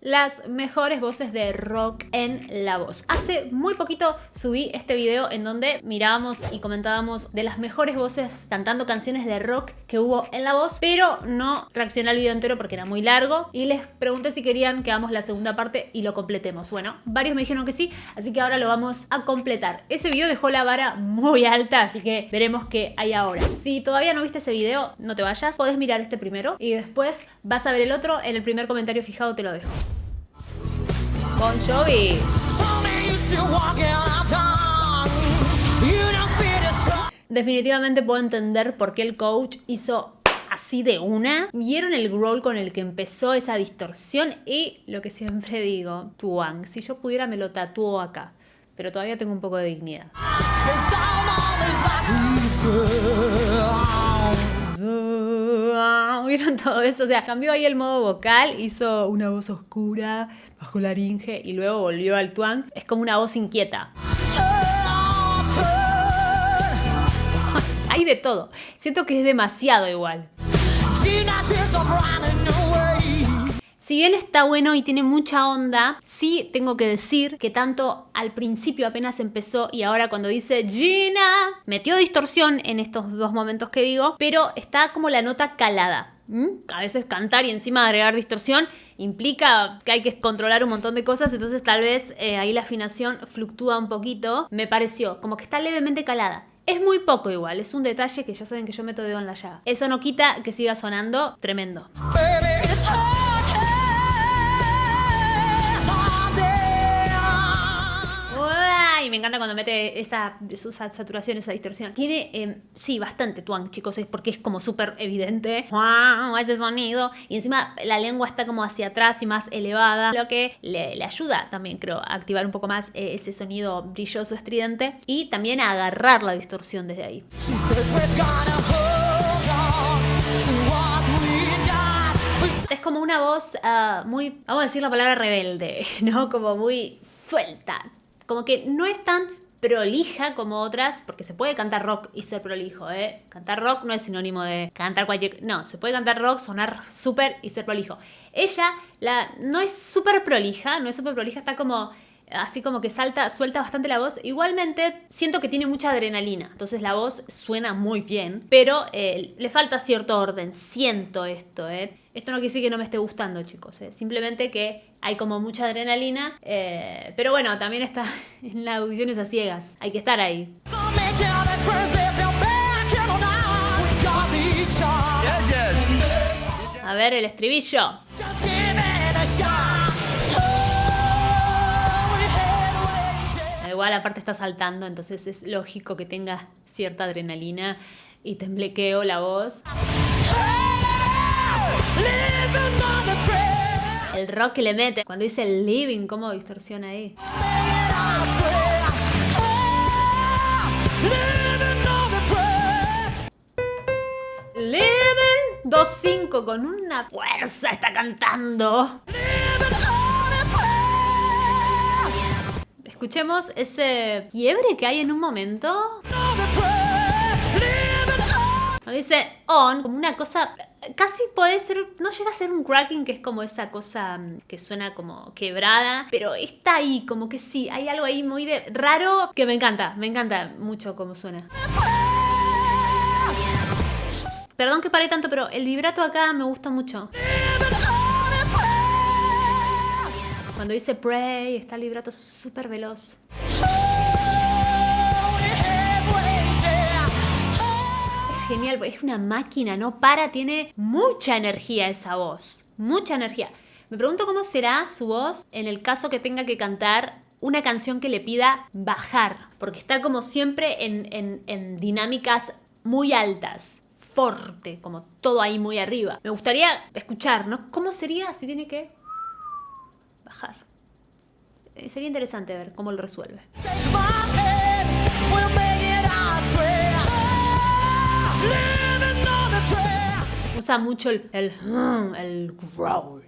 las mejores voces de rock en la voz. Hace muy poquito subí este video en donde mirábamos y comentábamos de las mejores voces cantando canciones de rock que hubo en la voz, pero no reaccioné al video entero porque era muy largo y les pregunté si querían que hagamos la segunda parte y lo completemos. Bueno, varios me dijeron que sí, así que ahora lo vamos a completar. Ese video dejó la vara muy alta, así que veremos qué hay ahora. Si todavía no viste ese video, no te vayas, podés mirar este primero y después vas a ver el otro. En el primer comentario fijado te lo dejo. Bon Jovi. Definitivamente puedo entender por qué el coach hizo así de una. ¿Vieron el growl con el que empezó esa distorsión? Y lo que siempre digo, Tuang, si yo pudiera me lo tatúo acá, pero todavía tengo un poco de dignidad. ¿Vieron todo eso? O sea, cambió ahí el modo vocal, hizo una voz oscura bajo laringe y luego volvió al Tuang. Es como una voz inquieta. Hay de todo. Siento que es demasiado igual. Si bien está bueno y tiene mucha onda, sí tengo que decir que tanto al principio apenas empezó y ahora cuando dice Gina, metió distorsión en estos dos momentos que digo, pero está como la nota calada. A veces cantar y encima agregar distorsión implica que hay que controlar un montón de cosas, entonces tal vez ahí la afinación fluctúa un poquito. Me pareció como que está levemente calada. Es muy poco igual, es un detalle que ya saben que yo meto dedo en la llaga. Eso no quita que siga sonando tremendo. Y me encanta cuando mete esa saturación, esa distorsión. Tiene, sí, bastante Tuang, chicos, es porque es como súper evidente. ¡Wow! Ese sonido. Y encima la lengua está como hacia atrás y más elevada, lo que le ayuda también, creo, a activar un poco más ese sonido brilloso, estridente. Y también a agarrar la distorsión desde ahí. Es como una voz muy, vamos a decir la palabra rebelde, ¿no? Como muy suelta. Como que no es tan prolija como otras, porque se puede cantar rock y ser prolijo, ¿eh? Cantar rock no es sinónimo de cantar cualquier... No, se puede cantar rock, sonar súper y ser prolijo. Ella no es súper prolija, está como... Así como que suelta bastante la voz. Igualmente siento que tiene mucha adrenalina, entonces la voz suena muy bien, pero le falta cierto orden. Siento esto, Esto no quiere decir que no me esté gustando, chicos, Simplemente que hay como mucha adrenalina, pero bueno, también está en las audiciones a ciegas. Hay que estar ahí. A ver el estribillo. Igual aparte está saltando, entonces es lógico que tenga cierta adrenalina y temblequeo la voz. El rock que le mete. Cuando dice living, ¿cómo distorsiona ahí? Living 2-5 con una fuerza está cantando. Escuchemos ese quiebre que hay en un momento. Dice on, como una cosa, casi puede ser, no llega a ser un cracking, que es como esa cosa que suena como quebrada, pero está ahí, como que sí, hay algo ahí muy raro que me encanta mucho cómo suena. Perdón que paré tanto, pero el vibrato acá me gusta mucho. Cuando dice pray, está el vibrato súper veloz. Es genial, es una máquina, no para, tiene mucha energía esa voz. Mucha energía. Me pregunto cómo será su voz en el caso que tenga que cantar una canción que le pida bajar. Porque está como siempre en dinámicas muy altas. Fuerte, como todo ahí muy arriba. Me gustaría escuchar, ¿no? ¿Cómo sería si tiene que bajar? Sería interesante ver cómo lo resuelve. Usa mucho el growl.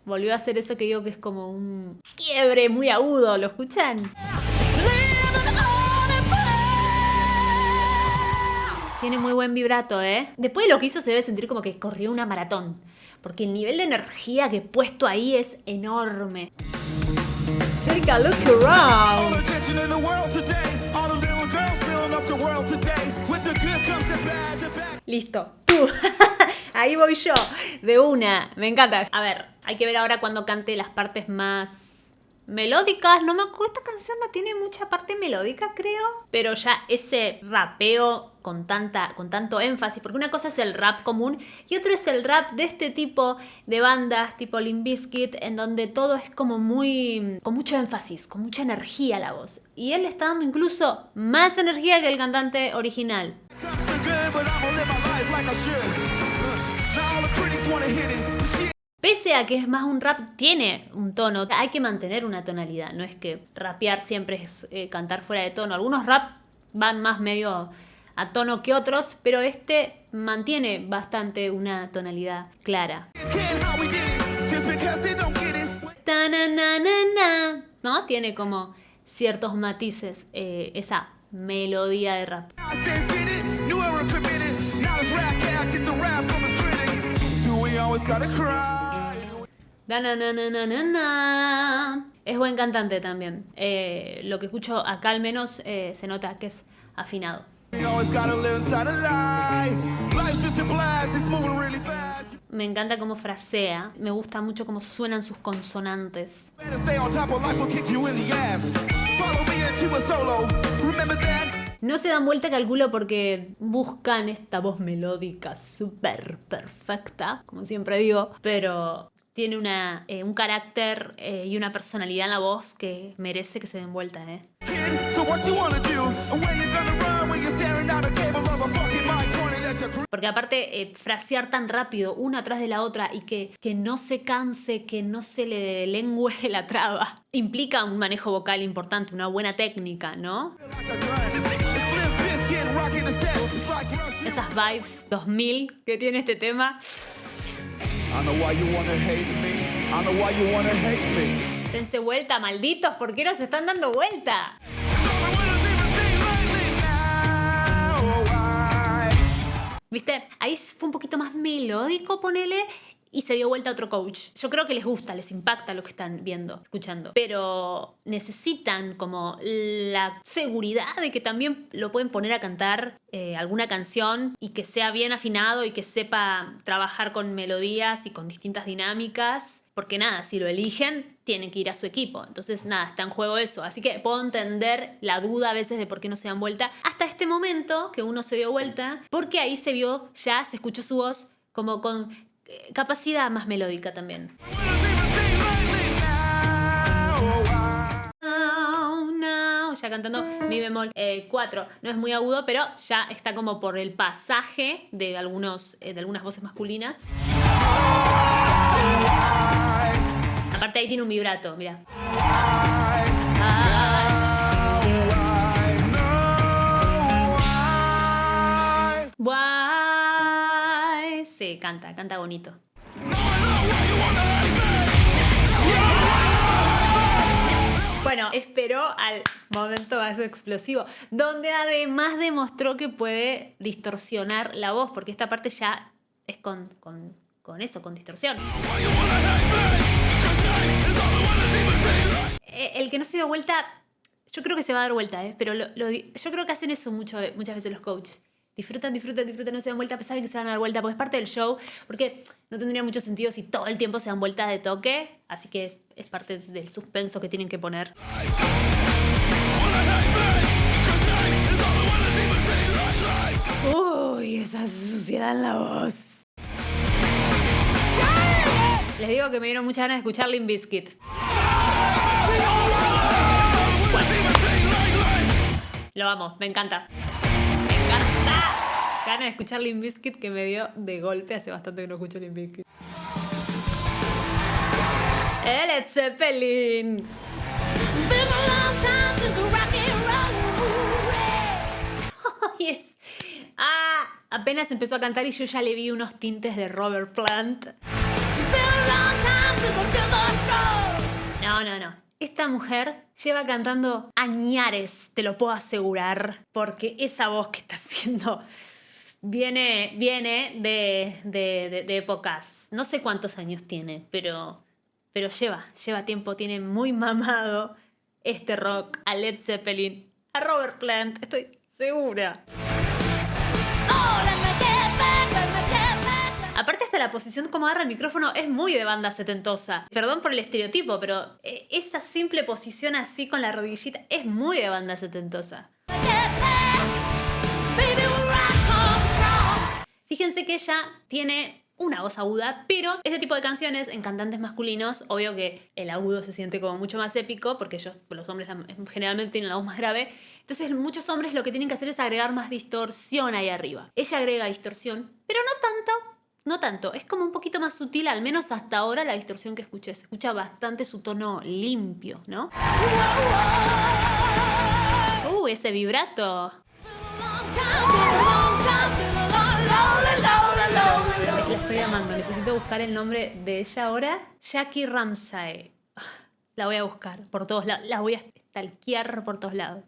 Volvió a hacer eso que digo que es como un quiebre muy agudo. ¿Lo escuchan? Tiene muy buen vibrato, ¿eh? Después de lo que hizo se debe sentir como que corrió una maratón. porque el nivel de energía que he puesto ahí es enorme. Take a look around. Listo. Ahí voy yo. De una. Me encanta. A ver, hay que ver ahora cuando cante las partes más melódicas. No me acuerdo. Esta canción no tiene mucha parte melódica, creo. Pero ya ese rapeo con tanto énfasis. Porque una cosa es el rap común y otro es el rap de este tipo de bandas, tipo Limp Bizkit, en donde todo es como muy... con mucho énfasis, con mucha energía la voz. Y él le está dando incluso más energía que el cantante original. Pese a que es más un rap, tiene un tono. Hay que mantener una tonalidad. No es que rapear siempre es cantar fuera de tono. Algunos rap van más medio a tono que otros, pero este mantiene bastante una tonalidad clara. ¿No? Tiene como ciertos matices esa melodía de rap. Es buen cantante también. Lo que escucho acá al menos se nota que es afinado. Me encanta cómo frasea. Me gusta mucho cómo suenan sus consonantes. No se dan vuelta, calculo, porque buscan esta voz melódica súper perfecta, como siempre digo, pero tiene un carácter y una personalidad en la voz que merece que se den vuelta, ¿eh? Porque aparte, frasear tan rápido, una atrás de la otra, y que no se canse, que no se le lengüe la traba, implica un manejo vocal importante, una buena técnica, ¿no? Esas vibes 2000 que tiene este tema. Dense vuelta, malditos, ¿por qué no se están dando vuelta? ¿Viste? Ahí fue un poquito más melódico, ponele, y se dio vuelta a otro coach. Yo creo que les gusta, les impacta lo que están viendo, escuchando. Pero necesitan como la seguridad de que también lo pueden poner a cantar alguna canción y que sea bien afinado y que sepa trabajar con melodías y con distintas dinámicas. Porque nada, si lo eligen, tienen que ir a su equipo. Entonces nada, está en juego eso. Así que puedo entender la duda a veces de por qué no se dan vuelta. Hasta este momento que uno se dio vuelta, porque ahí se vio, ya se escuchó su voz como con capacidad más melódica también. Ya cantando mi bemol 4. No es muy agudo, pero ya está como por el pasaje de algunas voces masculinas. Aparte ahí tiene un vibrato, mira. Sí, canta bonito. Bueno, esperó al momento más explosivo, donde además demostró que puede distorsionar la voz, porque esta parte ya es con eso, con distorsión. El que no se dio vuelta, yo creo que se va a dar vuelta, pero yo creo que hacen eso muchas veces los coaches. Disfrutan, no se dan vuelta, saben que se van a dar vuelta, porque es parte del show, porque no tendría mucho sentido si todo el tiempo se dan vueltas de toque, así que es parte del suspenso que tienen que poner. Uy, esa suciedad en la voz. Les digo que me dieron muchas ganas de escuchar Limp Bizkit. Lo amo, me encanta. Ganas de escuchar Limp Bizkit que me dio de golpe. Hace bastante que no escucho Limp Bizkit. Led Zeppelin. Yes. Apenas empezó a cantar y yo ya le vi unos tintes de Robert Plant. No. Esta mujer lleva cantando añares, te lo puedo asegurar, porque esa voz que está haciendo viene de épocas No sé cuántos años tiene, pero lleva tiempo, tiene muy mamado este rock a Led Zeppelin, a Robert Plant, estoy segura. Aparte hasta la posición como agarra el micrófono es muy de banda setentosa. Perdón por el estereotipo, pero esa simple posición así con la rodillita es muy de banda setentosa. Fíjense que ella tiene una voz aguda, pero este tipo de canciones en cantantes masculinos, obvio que el agudo se siente como mucho más épico, porque los hombres generalmente tienen la voz más grave. Entonces muchos hombres lo que tienen que hacer es agregar más distorsión ahí arriba. Ella agrega distorsión, pero no tanto. Es como un poquito más sutil, al menos hasta ahora la distorsión que escuché. Se escucha bastante su tono limpio, ¿no? Ese vibrato. La estoy amando. Necesito buscar el nombre de ella ahora. Jackie Ramsay. La voy a buscar por todos lados. La voy a stalkear por todos lados.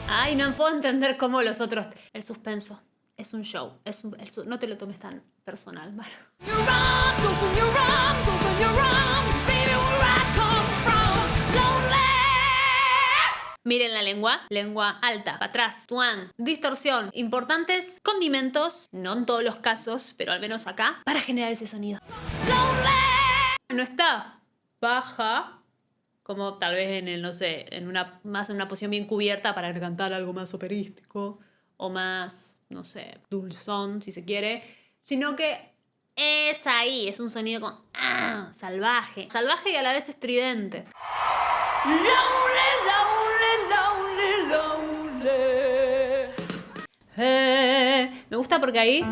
Ay, no puedo entender cómo los otros... El suspenso. Es un show. No te lo tomes tan personal, Maro. Miren la lengua alta, para atrás, tuán, distorsión, importantes condimentos, no en todos los casos, pero al menos acá, para generar ese sonido. No está baja, como tal vez en el, no sé, más en una posición bien cubierta para cantar algo más operístico, o más, no sé, dulzón, si se quiere, sino que es ahí, es un sonido como, salvaje y a la vez estridente. Me gusta porque ahí,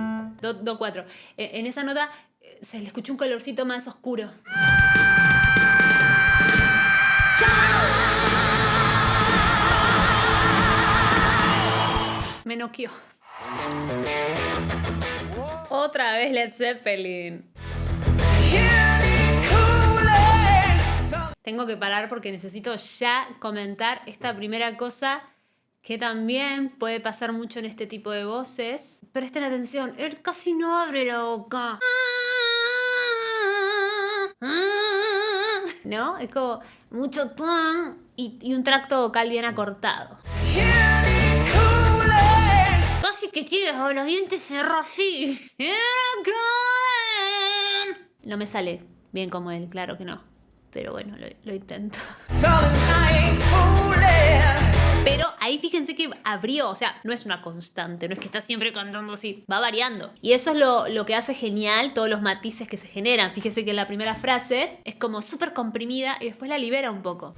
do 4, en esa nota se le escuchó un colorcito más oscuro. Me noqueó. Otra vez Led Zeppelin. Tengo que parar porque necesito ya comentar esta primera cosa que también puede pasar mucho en este tipo de voces. Presten atención, él casi no abre la boca. ¿No? Es como mucho tan y un tracto vocal bien acortado. Casi que tiene los dientes cerrados así. No me sale bien como él, claro que no. Pero bueno, lo intento. Pero ahí fíjense que abrió, o sea, no es una constante, no es que está siempre cantando así, va variando. Y eso es lo que hace genial todos los matices que se generan. Fíjense que la primera frase es como súper comprimida y después la libera un poco.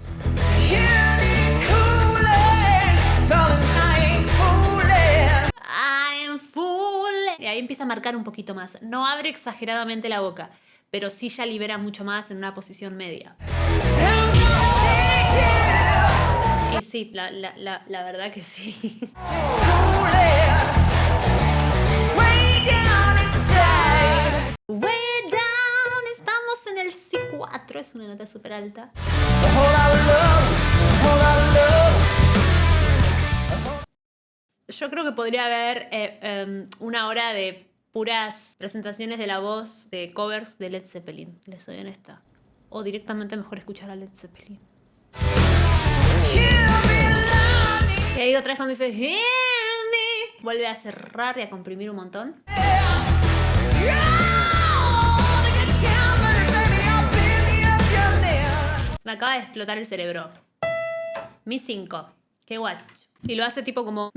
I'm full. Y ahí empieza a marcar un poquito más. No abre exageradamente la boca, pero sí ya libera mucho más en una posición media. Y sí, la verdad que sí. Way down, estamos en el C4, es una nota súper alta. Yo creo que podría haber una hora de puras presentaciones de la voz de covers de Led Zeppelin, les soy honesta. O directamente mejor escuchar a Led Zeppelin. Y ahí otra vez cuando dice Hear me, vuelve a cerrar y a comprimir un montón. Me acaba de explotar el cerebro. Mi 5. Qué guacho. Y lo hace tipo como...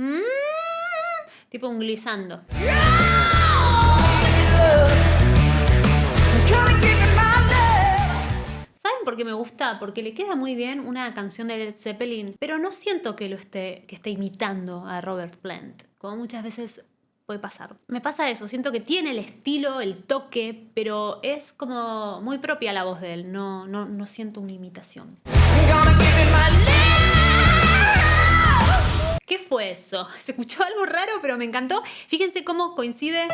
tipo un glissando. ¿Saben por qué me gusta? Porque le queda muy bien una canción de Led Zeppelin, pero no siento que esté imitando a Robert Plant, como muchas veces puede pasar. Me pasa eso, siento que tiene el estilo, el toque, pero es como muy propia la voz de él, no siento una imitación. ¿Qué fue eso? Se escuchó algo raro, pero me encantó. Fíjense cómo coincide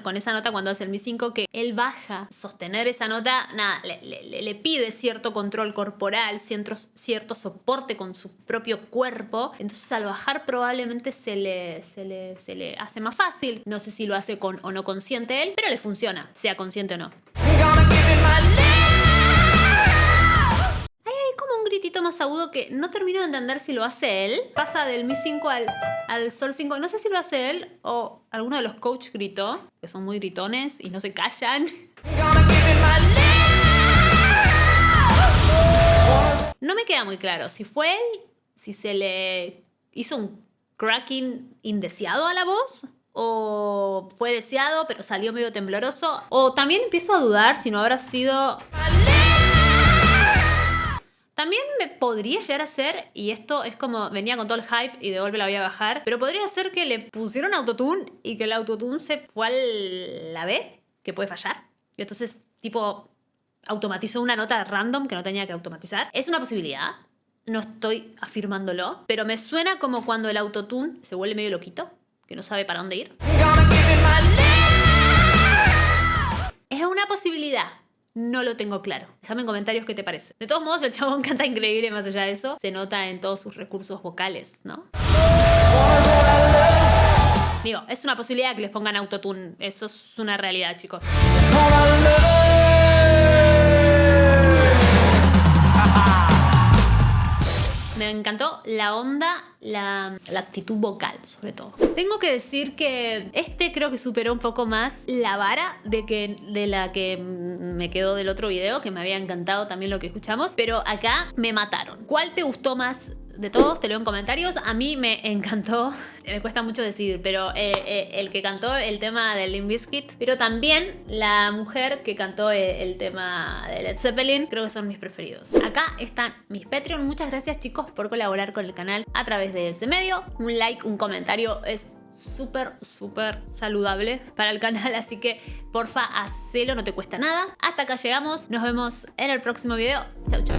con esa nota cuando hace el Mi 5, que él baja, sostener esa nota, nada, le pide cierto control corporal, cierto soporte con su propio cuerpo. Entonces al bajar probablemente se le hace más fácil. No sé si lo hace con o no consciente él, pero le funciona, sea consciente o no. Hay como un gritito más agudo que no termino de entender si lo hace él. Pasa del Mi 5 al Sol 5. No sé si lo hace él o alguno de los coach gritó, que son muy gritones y no se callan. No me queda muy claro si fue él, si se le hizo un cracking indeseado a la voz, o fue deseado pero salió medio tembloroso, o también empiezo a dudar si no habrá sido... También me podría llegar a ser, y esto es como venía con todo el hype y de golpe la voy a bajar, pero podría ser que le pusieron autotune y que el autotune se fue a la B, que puede fallar. Y entonces, tipo, automatizó una nota random que no tenía que automatizar. Es una posibilidad, no estoy afirmándolo, pero me suena como cuando el autotune se vuelve medio loquito, que no sabe para dónde ir. Es una posibilidad. No lo tengo claro. Déjame en comentarios qué te parece. De todos modos, el chabón canta increíble más allá de eso. Se nota en todos sus recursos vocales, ¿no? Digo, es una posibilidad que les pongan autotune. Eso es una realidad, chicos. Me encantó la onda, la actitud vocal, sobre todo. Tengo que decir que creo que superó un poco más la vara de la que me quedó del otro video, que me había encantado también lo que escuchamos, pero acá me mataron. ¿Cuál te gustó más de todos? Te leo en comentarios. A mí me encantó, me cuesta mucho decidir, pero el que cantó el tema de Limp Bizkit, pero también la mujer que cantó el tema de Led Zeppelin, creo que son mis preferidos. Acá están mis Patreon. Muchas gracias, chicos, por colaborar con el canal a través de ese medio. Un like, un comentario es súper saludable para el canal, así que porfa, hacelo, no te cuesta nada. Hasta acá llegamos, nos vemos en el próximo video. Chau, chau.